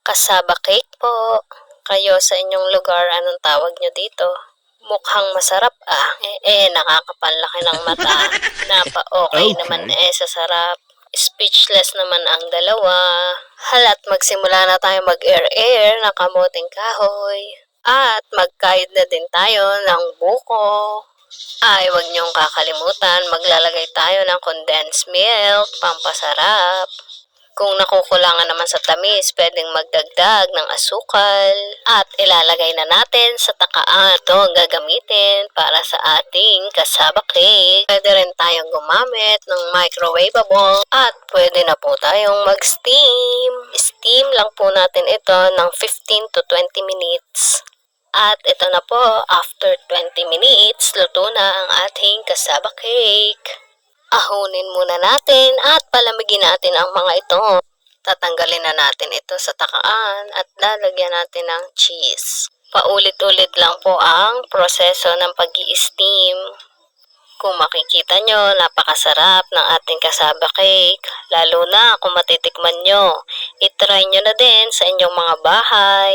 Kasaba cake po. Kayo sa inyong lugar, anong tawag nyo dito? Mukhang masarap ah. Nakakapanlaki ng mata. Napa-okay naman sa sarap. Speechless naman ang dalawa. Hala't magsimula na tayo mag-air-air na kamuting kahoy. At magkayod na din tayo ng buko. Ay, huwag niyong kakalimutan, maglalagay tayo ng condensed milk, pampasarap. Kung nakukulangan naman sa tamis, pwedeng magdagdag ng asukal. At ilalagay na natin sa takaan. Ito ang gagamitin para sa ating kasaba cake. Pwede rin tayong gumamit ng microwavable at pwede na po tayong mag-steam. Steam lang po natin ito ng 15 to 20 minutes. At ito na po, after 20 minutes, luto na ang ating kasaba cake. Ahunin muna natin at palamigin natin ang mga ito. Tatanggalin na natin ito sa takaan at lalagyan natin ng cheese. Paulit-ulit lang po ang proseso ng pag-i-steam. Kung makikita nyo, napakasarap ng ating kasaba cake. Lalo na kung matitikman nyo. I-try nyo na din sa inyong mga bahay.